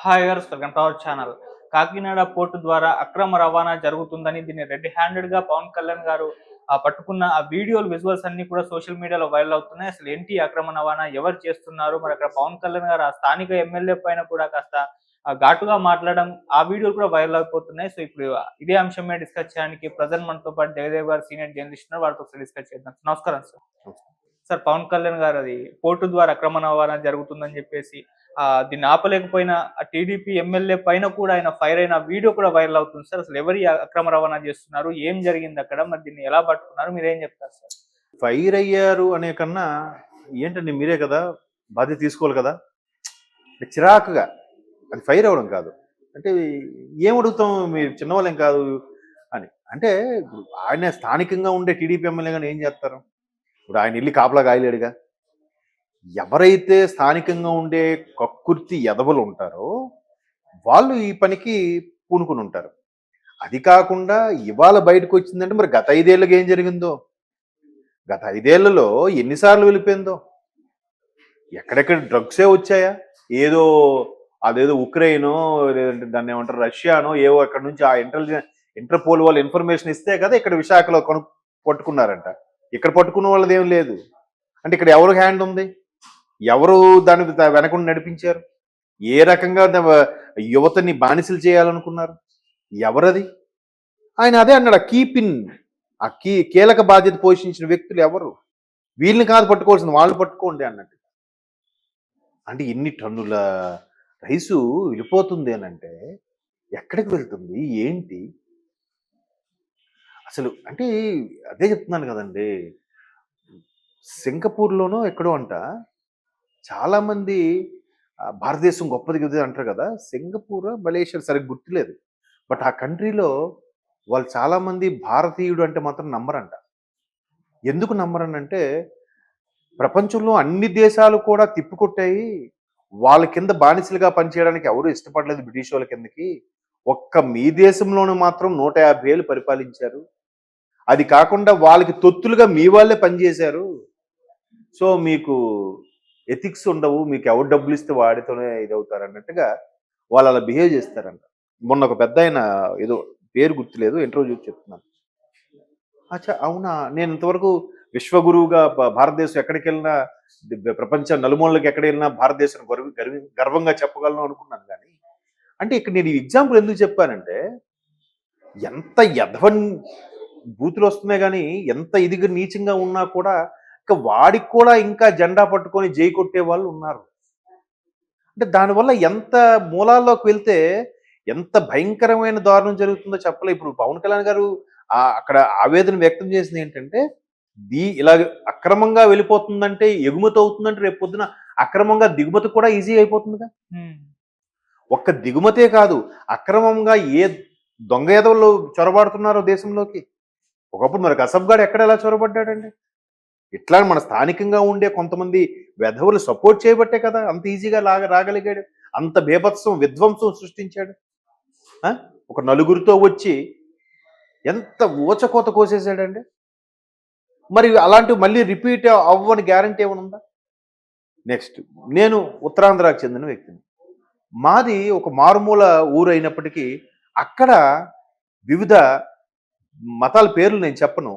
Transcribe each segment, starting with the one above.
Hi viewers, welcome to our channel. Kakinada port ద్వారా అక్రమ రవాణా జరుగుతుందని దీన్ని రెడ్ హ్యాండెడ్‌గా పవన్ కళ్యాణ్ గారు పట్టుకున్న ఆ వీడియోలు, విజువల్స్ అన్నీ కూడా సోషల్ మీడియాలో వైరల్ అవుతున్నాయి. అసలు ఏంటి ఈ అక్రమ రవాణా? ఎవరు చేస్తున్నారు? మరి అక్కడ పవన్ కళ్యాణ్ గారు ఆ స్థానిక ఎమ్మెల్యే పైన కూడా కాస్త ఘాటుగా మాట్లాడడం, ఆ వీడియోలు కూడా వైరల్ అయిపోతున్నాయి. సో, ఇప్పుడు ఇదే అంశం మీద డిస్కస్ చేయడానికి ప్రెజెంట్ మనతో పాటు జయదేవ్ గారు సీనియర్ జర్నలిస్ట్ ఉన్నారు. వారితో ఒకసారి డిస్కస్ చేద్దాం. నమస్కారం సార్. సార్, పవన్ కళ్యాణ్ గారు అది పోర్టు ద్వారా అక్రమ రవాణా జరుగుతుందని చెప్పేసి దీన్ని ఆపలేకపోయిన ఆ టీడీపీ ఎమ్మెల్యే పైన కూడా ఆయన ఫైర్ అయిన వీడియో కూడా వైరల్ అవుతుంది సార్. అసలు ఎవరు ఈ అక్రమ రవాణా చేస్తున్నారు? ఏం జరిగింది అక్కడ? మరి దీన్ని ఎలా పట్టుకున్నారు? మీరేం చెప్తారు సార్? ఫైర్ అయ్యారు అనే కన్నా ఏంటండి, మీరే కదా బాధ్యత తీసుకోవాలి కదా. చిరాకుగా అది ఫైర్ అవ్వడం కాదు. అంటే ఏం అడుగుతాం, మీరు చిన్నవాళ్ళేం కాదు అని. అంటే ఇప్పుడు ఆయన స్థానికంగా ఉండే టీడీపీ ఎమ్మెల్యే కానీ ఏం చేస్తారు? ఇప్పుడు ఆయన వెళ్ళి కాపలా కాయలేడుగా. ఎవరైతే స్థానికంగా ఉండే కక్కుర్తి ఎదవలు ఉంటారో వాళ్ళు ఈ పనికి పూనుకుని ఉంటారు. అది కాకుండా ఇవాళ బయటకు వచ్చిందంటే మరి గత 5 ఏళ్ళకి ఏం జరిగిందో, గత 5 ఏళ్లలో ఎన్నిసార్లు వెళ్ళిపోయిందో, ఎక్కడెక్కడ డ్రగ్సే వచ్చాయా? ఏదో అదేదో ఉక్రెయినో, లేదంటే దాన్ని ఏమంటారు రష్యానో, ఏవో అక్కడ నుంచి ఆ ఇంటర్పోల్ వాళ్ళు ఇన్ఫర్మేషన్ ఇస్తే కదా ఇక్కడ విశాఖలో పట్టుకున్నారంట. ఇక్కడ పట్టుకున్న వాళ్ళది ఏం లేదు. అంటే ఇక్కడ ఎవరు హ్యాండ్ ఉంది? ఎవరు దాన్ని వెనకుండా నడిపించారు? ఏ రకంగా యువతని బానిసలు చేయాలనుకున్నారు? ఎవరది? ఆయన అదే అన్నాడు, ఆ కీలక బాధ్యత పోషించిన వ్యక్తులు ఎవరు? వీళ్ళని కాదు పట్టుకోవాల్సింది, వాళ్ళు పట్టుకోండి అన్నట్టు. అంటే ఎన్ని టన్నుల రైసు వెళ్ళిపోతుంది అని అంటే ఎక్కడికి వెళ్తుంది, ఏంటి అసలు? అంటే అదే చెప్తున్నాను కదండి. సింగపూర్లోనో ఎక్కడో అంట చాలామంది భారతదేశం గొప్పది కదా అంటారు కదా. సింగపూర్, మలేషియా సరిగ్గా గుర్తులేదు. బట్ ఆ కంట్రీలో వాళ్ళు చాలామంది భారతీయుడు అంటే మాత్రం నమ్మరంట. ఎందుకు నమ్మరనంటే ప్రపంచంలో అన్ని దేశాలు కూడా తిప్పికొట్టాయి. వాళ్ళ కింద బానిసలుగా పనిచేయడానికి ఎవరు ఇష్టపడలేదు బ్రిటిష్ వాళ్ళ కిందకి. ఒక్క మీ దేశంలోనూ మాత్రం 150 ఏళ్ళు పరిపాలించారు. అది కాకుండా వాళ్ళకి తొత్తులుగా మీ వాళ్ళే పనిచేశారు. సో మీకు ఎథిక్స్ ఉండవు, మీకు ఎవరు డబ్బులు ఇస్తే వాడితోనే ఇదవుతారు అన్నట్టుగా వాళ్ళు అలా బిహేవ్ చేస్తారంట. మొన్న ఒక పెద్ద ఆయన, ఏదో పేరు గుర్తులేదు, ఇంటర్వ్యూ చెప్తున్నాను. అచ్చా అవునా, నేను ఇంతవరకు విశ్వగురువుగా భారతదేశం ఎక్కడికి వెళ్ళినా, ప్రపంచ నలుమూలకి ఎక్కడ వెళ్ళినా భారతదేశం గర్వంగా చెప్పగలను అనుకున్నాను. కానీ అంటే ఇక్కడ నేను ఈ ఎగ్జాంపుల్ ఎందుకు చెప్పానంటే, ఎంత ఎదవన్ బూతులు వస్తున్నాయి కానీ ఎంత ఇదిగా నీచంగా ఉన్నా కూడా ఇంకా వాడికి కూడా ఇంకా జెండా పట్టుకొని జై కొట్టే వాళ్ళు ఉన్నారు. అంటే దానివల్ల ఎంత మూలాల్లోకి వెళ్తే ఎంత భయంకరమైన దారుణం జరుగుతుందో చెప్పలే. ఇప్పుడు పవన్ కళ్యాణ్ గారు అక్కడ ఆవేదన వ్యక్తం చేసింది ఏంటంటే, ఇలా అక్రమంగా వెళ్ళిపోతుందంటే, ఎగుమతి అవుతుందంటే రేపు పొద్దున అక్రమంగా దిగుమతి కూడా ఈజీ అయిపోతుందిగా. ఒక్క దిగుమతే కాదు, అక్రమంగా ఏ దొంగ ఎదవలు చొరబడుతున్నారో దేశంలోకి. ఒకప్పుడు మరి కసబ్గాడు ఎక్కడ ఎలా చొరబడ్డాడండి? ఇట్లా మన స్థానికంగా ఉండే కొంతమంది వెధవులు సపోర్ట్ చేయబట్టే కదా అంత ఈజీగా రాగలిగాడు. అంత బేభత్సం విధ్వంసం సృష్టించాడు. ఒక నలుగురితో వచ్చి ఎంత ఊచకోత కోసేసాడండి. మరి అలాంటివి మళ్ళీ రిపీట్ అవ్వని గ్యారంటీ ఏమైనా ఉందా? నెక్స్ట్, నేను ఉత్తరాంధ్రకు చెందిన వ్యక్తిని. మాది ఒక మారుమూల ఊరు అయినప్పటికీ అక్కడ వివిధ మతాల పేర్లు నేను చెప్పను.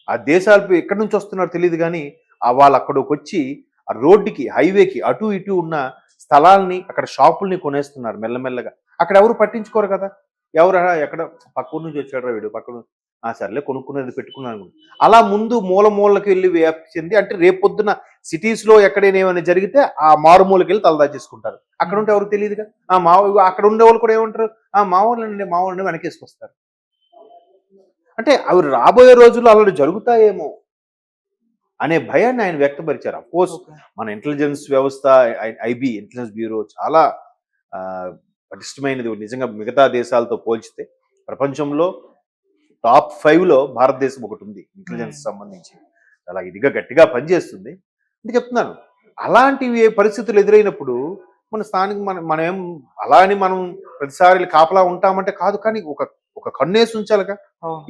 ఆ దేశాలు ఎక్కడి నుంచి వస్తున్నారో తెలియదు కానీ వాళ్ళు అక్కడికి వచ్చి ఆ రోడ్డుకి, హైవేకి అటు ఇటు ఉన్న స్థలాల్ని, అక్కడ షాపుల్ని కొనేస్తున్నారు మెల్లమెల్లగా. అక్కడ ఎవరు పట్టించుకోరు కదా. ఎవరు ఎక్కడ పక్కూరు నుంచి వచ్చాడు వీడు, పక్కన సర్లే కొనుక్కునేది పెట్టుకున్నాను. అలా ముందు మూలకి వెళ్ళి వ్యాప్తి చెంది, అంటే రేపొద్దున సిటీస్లో ఎక్కడైనా ఏమైనా జరిగితే ఆ మారుమూలకి వెళ్ళి తలదాచేసుకుంటారు. అక్కడ ఉంటే ఎవరికి తెలియదుగా. అక్కడ ఉండే వాళ్ళు కూడా ఏమంటారు, మా వాళ్ళని వెనకేసుకొస్తారు. అంటే అవి రాబోయే రోజుల్లో అలాంటి జరుగుతాయేమో అనే భయాన్ని ఆయన వ్యక్తపరిచారు. అఫ్కోర్స్ మన ఇంటెలిజెన్స్ వ్యవస్థ, ఐబీ ఇంటెలిజెన్స్ బ్యూరో చాలా పటిష్టమైనది. నిజంగా మిగతా దేశాలతో పోల్చితే ప్రపంచంలో టాప్ 5లో భారతదేశం ఒకటి ఉంది ఇంటెలిజెన్స్ సంబంధించి. చాలా ఇదిగా గట్టిగా పనిచేస్తుంది. అంటే చెప్తున్నాను, అలాంటివి పరిస్థితులు ఎదురైనప్పుడు మన స్థానిక మనం అలా అని మనం ప్రతిసారి కాపలా ఉంటామంటే కాదు. కానీ ఒక కన్నేసి ఉంచాలిగా.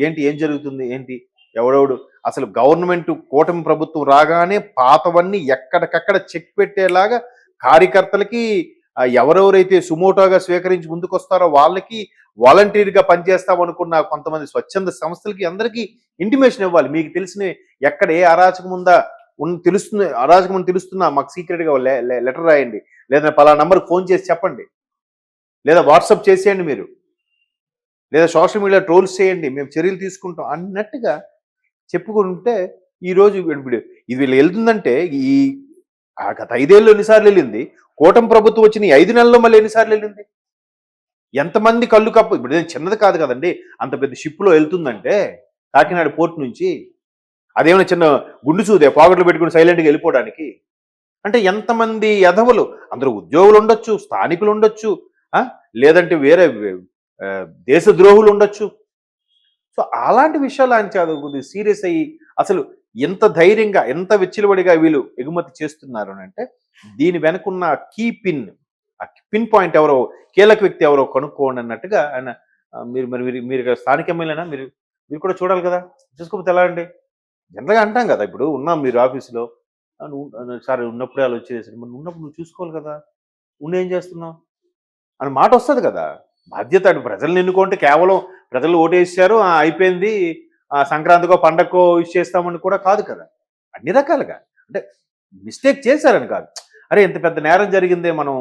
ఏంటి, ఏం జరుగుతుంది, ఏంటి, ఎవడెవడు అసలు గవర్నమెంట్ కూటమి ప్రభుత్వం రాగానే పాతవన్నీ ఎక్కడికక్కడ చెక్ పెట్టేలాగా కార్యకర్తలకి ఎవరెవరైతే సుమోటోగా స్వీకరించి ముందుకొస్తారో వాళ్ళకి వాలంటీర్గా పనిచేస్తాం అనుకున్న కొంతమంది స్వచ్ఛంద సంస్థలకి అందరికీ ఇంటిమేషన్ ఇవ్వాలి. మీకు తెలిసిన ఎక్కడ ఏ అరాచకం ఉందా తెలుస్తుంది, అరాచకం అని తెలుస్తున్నా మాకు సీక్రెట్గా లెటర్ రాయండి, లేదా పలానా నంబర్కి ఫోన్ చేసి చెప్పండి, లేదా వాట్సాప్ చేసేయండి మీరు, లేదా సోషల్ మీడియా ట్రోల్స్ చేయండి, మేము చర్యలు తీసుకుంటాం అన్నట్టుగా చెప్పుకుంటే ఈరోజు ఇప్పుడు ఇది వీళ్ళు వెళ్తుందంటే ఈ గత 5 ఏళ్ళు ఎన్నిసార్లు వెళ్ళింది, కూటమి ప్రభుత్వం వచ్చిన ఈ 5 నెలల్లో మళ్ళీ ఎన్నిసార్లు వెళ్ళింది, ఎంతమంది కళ్ళు కప్పు. ఇప్పుడు ఇది చిన్నది కాదు కదండి, అంత పెద్ద షిప్లో వెళ్తుందంటే కాకినాడ పోర్ట్ నుంచి, అదేమైనా చిన్న గుండు చూదే పాకెట్లు పెట్టుకుని సైలెంట్గా వెళ్ళిపోవడానికి. అంటే ఎంతమంది ఎధవలు, అందరూ ఉద్యోగులు ఉండొచ్చు, స్థానికులు ఉండొచ్చు, లేదంటే వేరే దేశద్రోహులు ఉండొచ్చు. సో అలాంటి విషయాలు ఆయన కొద్దిగా సీరియస్ అయ్యి అసలు ఎంత ధైర్యంగా ఎంత విచ్చలబడిగా వీళ్ళు ఎగుమతి చేస్తున్నారు అని అంటే దీని వెనుకున్న కీ పిన్, ఆ పిన్ పాయింట్ ఎవరో, కీలక వ్యక్తి ఎవరో కనుక్కోండి అన్నట్టుగా ఆయన మీరు మరి మీరు స్థానిక ఎమ్మెల్యేనా, మీరు కూడా చూడాలి కదా, చూసుకోకపోతే ఎలా అండి. జనరల్గా అంటాం కదా, ఇప్పుడు ఉన్నాం మీరు ఆఫీసులో, సార్ ఉన్నప్పుడే అలా వచ్చేసి ఉన్నప్పుడు నువ్వు చూసుకోవాలి కదా, ఏం చేస్తున్నావు అని మాట వస్తుంది కదా. బాధ్యత ప్రజలను ఎన్నుకుంటే కేవలం ప్రజలు ఓటేసారు అయిపోయింది, సంక్రాంతికో పండగకో చేస్తామని కూడా కాదు కదా. అన్ని రకాలుగా అంటే మిస్టేక్ చేశారని కాదు, అరే ఇంత పెద్ద నేరం జరిగిందే మనం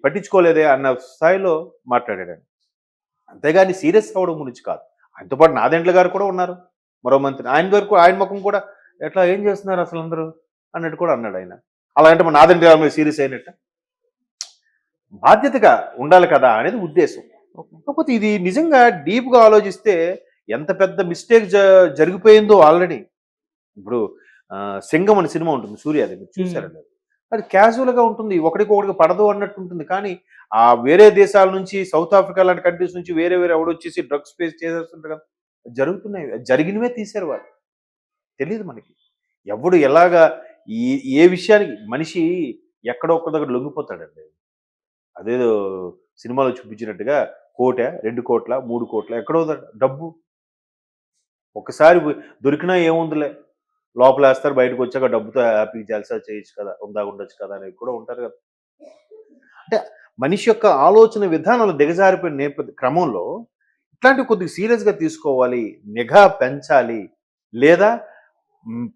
పట్టించుకోలేదే అన్న స్థాయిలో మాట్లాడాడు. అంతేగాని సీరియస్ అవ్వడం గురించి కాదు. ఆయనతో పాటు నాదెండ్ల గారు కూడా ఉన్నారు, మరో మంత్రి, ఆయన ముఖం కూడా ఎట్లా ఏం చేస్తున్నారు అసలు అందరూ అన్నట్టు కూడా అన్నాడు ఆయన. అలా అంటే మన నాదెండ్ల గారి మీద సీరియస్ అయినట్టు బాధ్యతగా ఉండాలి కదా అనేది ఉద్దేశం. కాకపోతే ఇది నిజంగా డీప్గా ఆలోచిస్తే ఎంత పెద్ద మిస్టేక్ జరిగిపోయిందో ఆల్రెడీ. ఇప్పుడు సింగం అనే సినిమా ఉంటుంది సూర్యాది, మీరు చూసారండి. అది క్యాజువల్గా ఉంటుంది, ఒకడికి పడదు అన్నట్టు ఉంటుంది. కానీ ఆ వేరే దేశాల నుంచి, సౌత్ ఆఫ్రికా లాంటి కంట్రీస్ నుంచి వేరే ఎవడొచ్చేసి డ్రగ్స్ ఫేస్ చేసేస్తుంటారు కదా, జరుగుతున్నాయి. జరిగినవే తీశారు వాళ్ళు, తెలియదు మనకి ఎవడు ఎలాగా ఏ విషయానికి. మనిషి ఎక్కడో ఒక్క దగ్గర లొంగిపోతాడండి. అదేదో సినిమాలో చూపించినట్టుగా 1 కోటి 2 కోట్ల 3 కోట్ల ఎక్కడో డబ్బు ఒకసారి దొరికినా ఏముందిలే, లోపలేస్తారు, బయటకు వచ్చాక డబ్బుతో హ్యాపీ జల్సా చేయొచ్చు కదా, ఉండొచ్చు కదా అనేది కూడా ఉంటారు కదా. అంటే మనిషి యొక్క ఆలోచన విధానాలు దిగజారిపోయిన క్రమంలో ఇట్లాంటివి కొద్దిగా సీరియస్గా తీసుకోవాలి, నిఘా పెంచాలి, లేదా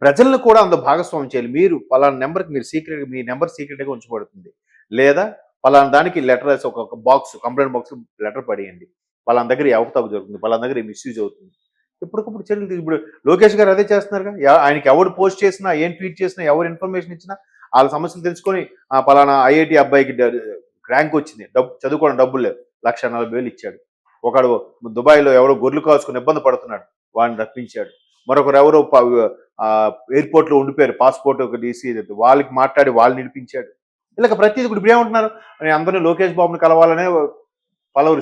ప్రజలను కూడా అంత భాగస్వామ్యం చేయాలి. మీరు పలానా నెంబర్కి మీరు మీ నెంబర్ సీక్రెట్గా ఉంచబడుతుంది, లేదా పలానా దానికి లెటర్ రాసి ఒక బాక్స్, కంప్లైంట్ బాక్స్ లెటర్ పడేయండి, పలానా దగ్గర అవకతవక జరుగుతుంది, పలానా దగ్గర మిస్యూజ్ అవుతుంది. ఇప్పటికప్పుడు చర్యలు. ఇప్పుడు లోకేష్ గారు అదే చేస్తున్నారుగా, ఆయనకి ఎవరు పోస్ట్ చేసినా, ఏం ట్వీట్ చేసినా, ఎవరు ఇన్ఫర్మేషన్ ఇచ్చినా వాళ్ళ సమస్యలు తెలుసుకొని పలానా ఐఐటి అబ్బాయికి ర్యాంక్ వచ్చింది, చదువుకోవడం డబ్బులు లేవు, 1,40,000 ఇచ్చాడు. ఒకడు దుబాయ్లో ఎవరో గొర్రెలు కాసుకుని ఇబ్బంది పడుతున్నాడు, వాడిని రప్పించాడు. మరొకరు ఎవరో ఎయిర్పోర్ట్లో ఉండిపోయారు, పాస్పోర్ట్ ఒక డీసీ వాళ్ళకి మాట్లాడి వాళ్ళు నిడిపించాడు. ఇలాగ ప్రతిదీ ఇప్పుడు ఏమంటున్నారు, అందరినీ లోకేష్ బాబుని కలవాలనే పలవరిస్తున్నారు.